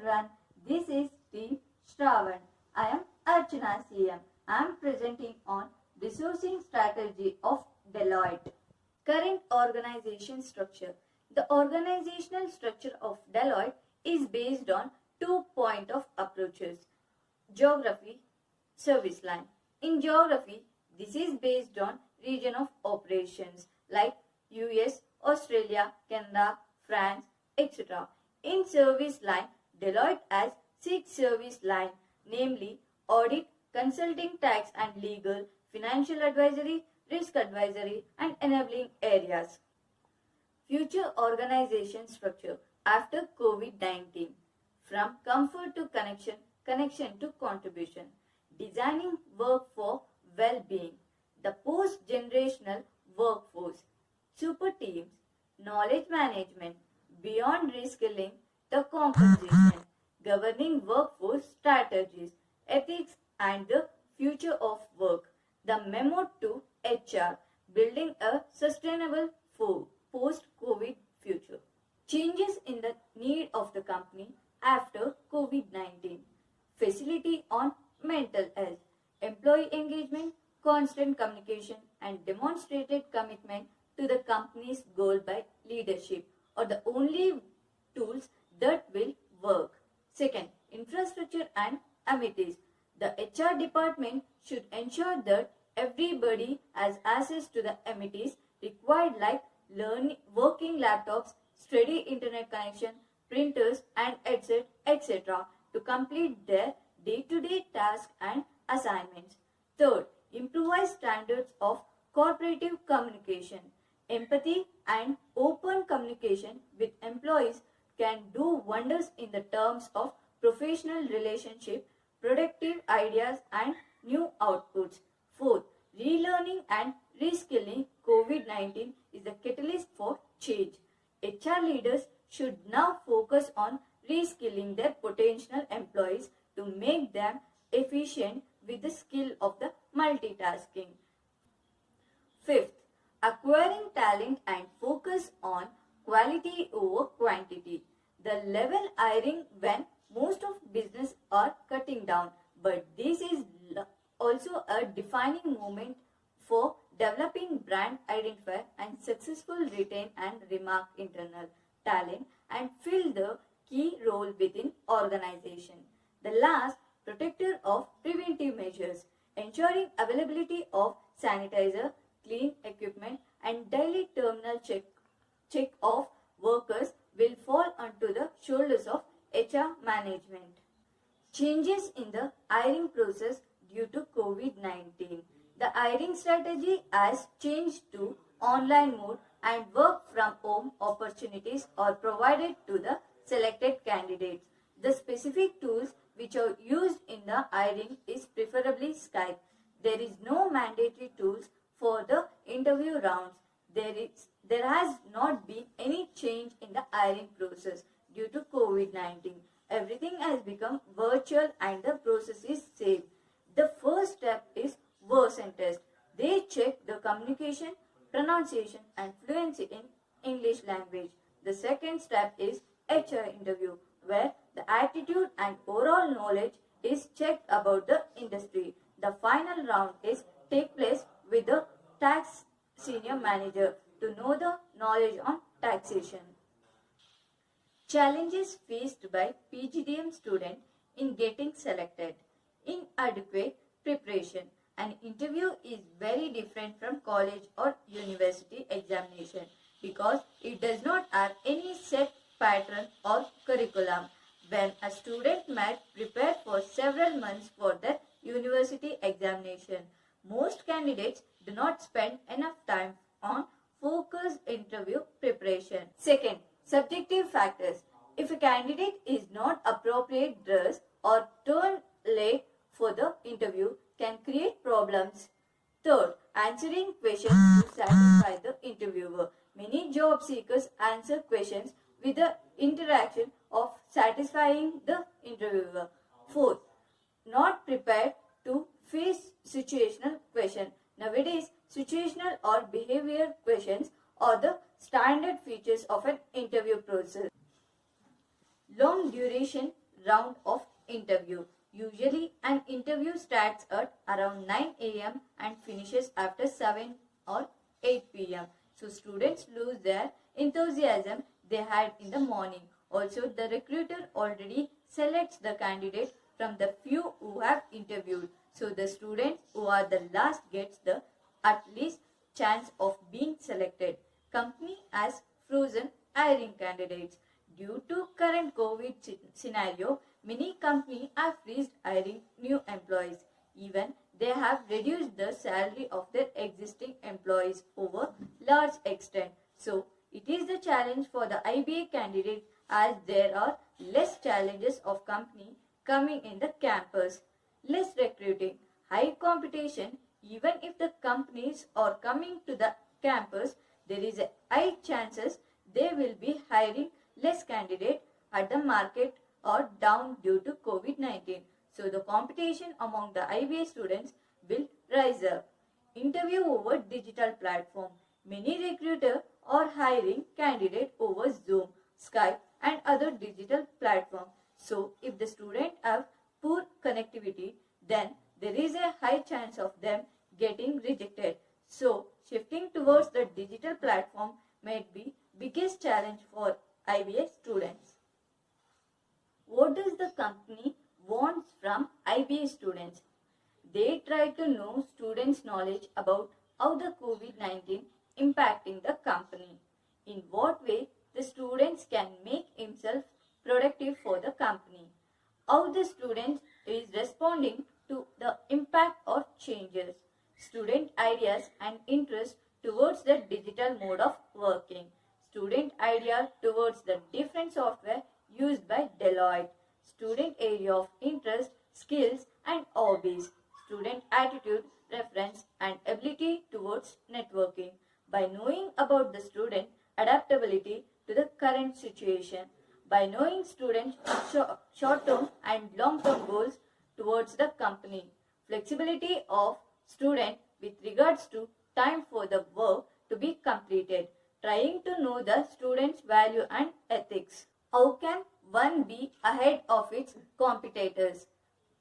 everyone, this is Team Shravana. I am Archana CM. I am presenting on Resourcing Strategy of Deloitte. Current organization structure. The organizational structure of Deloitte is based on 2 points of approaches. Geography, service line. In geography, this is based on region of operations like US, Australia, Canada, France, etc. In service line, Deloitte has 6 service lines, namely audit, consulting, tax and legal, financial advisory, risk advisory and enabling areas. Future organization structure after COVID-19. From comfort to connection, connection to contribution. Designing work for well-being. The post-generational workforce. Super teams. Knowledge management. Beyond reskilling, the compensation. Governing workforce strategies. Ethics and the future of work. The memo to HR. Building a sustainable post-COVID future. Changes in the need of the company after COVID-19. Facility on mental health, employee engagement, constant communication and demonstrated commitment to the company's goal by leadership are the only tools that will work. Second, infrastructure and amenities. The HR department should ensure that everybody has access to the amenities required like learning, working laptops, steady internet connection, printers and etc. to complete their day-to-day tasks and assignments. Third, improvise standards of cooperative communication. Empathy and open communication with employees can do wonders in the terms of professional relationship, productive ideas and new outputs. Fourth, relearning and reskilling. COVID-19 is the catalyst for change. HR leaders should now focus on reskilling their potential employees to make them efficient with the skill of the multitasking. Fifth, acquiring talent and focus on quality over quantity. The level hiring when most of business are cutting down, but this is also a defining moment for developing brand identifier and successful retain and remark internal talent and fill the key role within organization. The last, protector of preventive measures, ensuring availability of sanitizer, clean equipment and daily terminal check of workers will fall onto the shoulders of HR management. Changes in the hiring process due to COVID-19. The hiring strategy has changed to online mode and work from home opportunities are provided to the selected candidates. The specific tools which are used in the hiring is preferably Skype. There is no mandatory tools for the interview rounds. There has not been any change in the hiring process due to COVID-19. Everything has become virtual and the process is safe. The first step is Version test. They check the communication, pronunciation and fluency in English language. The second step is HR interview, where the attitude and overall knowledge is checked about the industry. The final round is take place with the tax senior manager to know the knowledge on taxation. Challenges faced by PGDM student in getting selected. Inadequate preparation. An interview is very different from college or university examination because it does not have any set pattern or curriculum. When a student might prepare for several months for their university examination, most candidates do not spend enough time on focused interview preparation. Second, subjective factors. If a candidate is not appropriate dressed or turn late for the interview, can create problems. Third, answering questions to satisfy the interviewer. Many job seekers answer questions with the interaction of satisfying the interviewer. Fourth, not prepared to face situational question. Nowadays, situational or behavior questions are the standard features of an interview process. Long duration round of interview. Usually an interview starts at around 9 a.m. and finishes after 7 or 8 p.m. So students lose their enthusiasm they had in the morning. Also, the recruiter already selects the candidate from the few who have interviewed. So the students who are the last gets the at least chance of being selected. Company has frozen hiring candidates. Due to current COVID scenario, many companies have freezed hiring new employees. Even they have reduced the salary of their existing employees over large extent. So it is the challenge for the IBA candidate as there are less challenges of company coming in the campus. Less recruiting, high competition. Even if the companies are coming to the campus, there is a high chances they will be hiring less candidate at the market or down due to COVID-19. So the competition among the IBA students will rise up. Interview over digital platform. Many recruiters are hiring candidate over Zoom, Skype and other digital platforms. So if the student have poor connectivity, then there is a high chance of them getting rejected. So shifting towards the digital platform may be biggest challenge for IBA students. What does the company want from IBA students? They try to know students' knowledge about how the COVID-19 impacting the company. In what way the students can make himself productive for the company. How the student is responding to the impact or changes. Student ideas and interest towards the digital mode of working. Student idea towards the different software used by Deloitte. Student area of interest, skills and hobbies. Student attitude, preference and ability towards networking. By knowing about the student adaptability to the current situation. By knowing students' short-term and long-term goals towards the company. Flexibility of student with regards to time for the work to be completed. Trying to know the student's value and ethics. How can one be ahead of its competitors?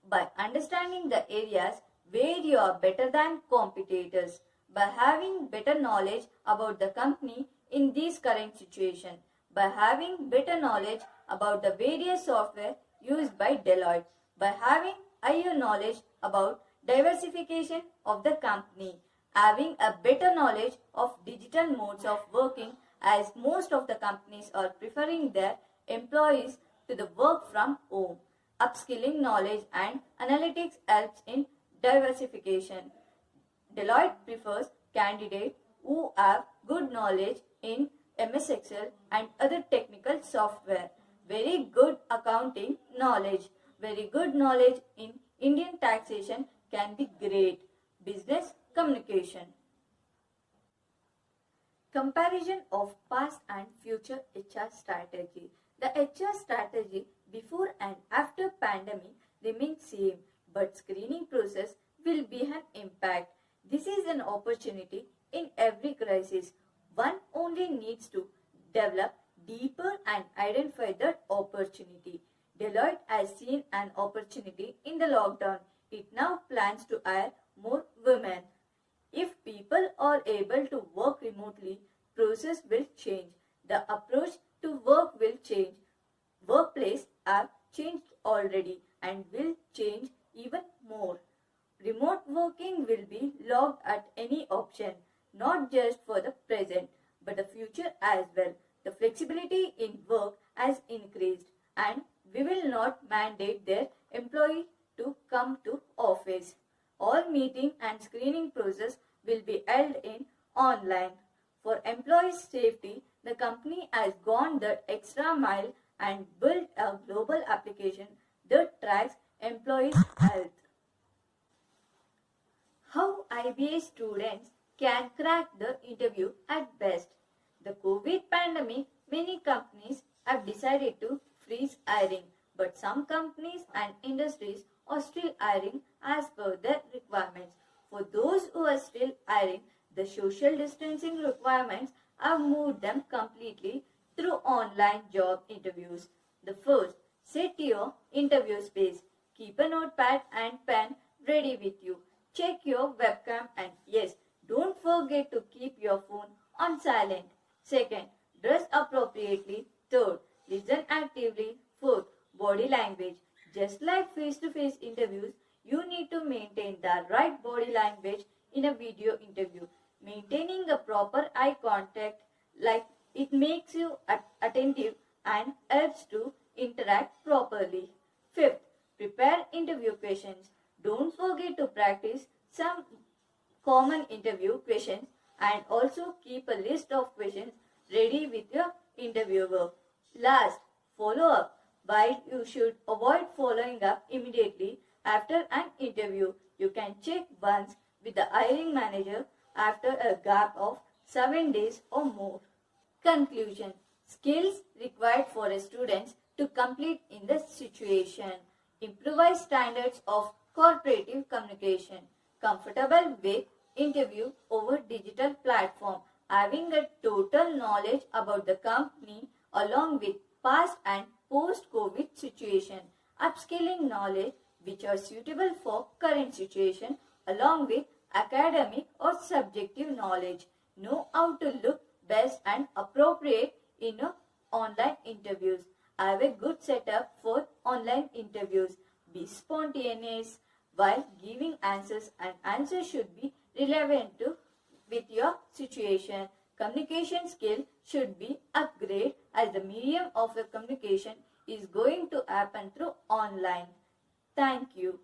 By understanding the areas where you are better than competitors. By having better knowledge about the company in this current situation. By having better knowledge about the various software used by Deloitte. By having higher knowledge about diversification of the company. Having a better knowledge of digital modes of working as most of the companies are preferring their employees to the work from home. Upskilling knowledge and analytics helps in diversification. Deloitte prefers candidates who have good knowledge in MS Excel and other technical software. Very good accounting knowledge. Very good knowledge in Indian taxation can be great. Business communication. Comparison of past and future HR strategy. The HR strategy before and after pandemic remains same, but screening process will be an impact. This is an opportunity in every crisis. One only needs to develop deeper and identify that opportunity. Deloitte has seen an opportunity in the lockdown. It now plans to hire more women. If people are able to work remotely, process will change. The approach to work will change. Workplace have changed already and will change even more. Remote working will be logged at any option, not just for the present, but the future as well. The flexibility in work has increased and we will not mandate their employee to come to office. All meeting and screening process will be held in online. For employees' safety, the company has gone the extra mile and built a global application that tracks employees' health. How IBA students can crack the interview at best. The COVID pandemic, many companies have decided to freeze hiring, but some companies and industries are still hiring as per their requirements. For those who are still hiring, the social distancing requirements have moved them completely through online job interviews. The first, set your interview space. Keep a notepad and pen ready with you. Check your webcam and yes, don't forget to keep your phone on silent. Second, dress appropriately. Third, listen actively. Fourth, body language. Just like face-to-face interviews, you need to maintain the right body language in a video interview. Maintaining a proper eye contact, like it makes you attentive and helps to interact properly. Fifth, prepare interview questions. Don't forget to practice some common interview questions and also keep a list of questions ready with your interviewer. Last, follow up. While you should avoid following up immediately after an interview, you can check once with the hiring manager after a gap of 7 days or more. Conclusion. Skills required for a student to complete in the situation. Improvise standards of cooperative communication. Comfortable with interview over digital platform. Having a total knowledge about the company along with past and post-COVID situation. Upskilling knowledge which are suitable for current situation along with academic or subjective knowledge. Know how to look best and appropriate in online interviews. Have a good setup for online interviews. Be spontaneous while giving answers and answers should be relevant to with your situation. Communication skill should be upgraded as the medium of your communication is going to happen through online. Thank you.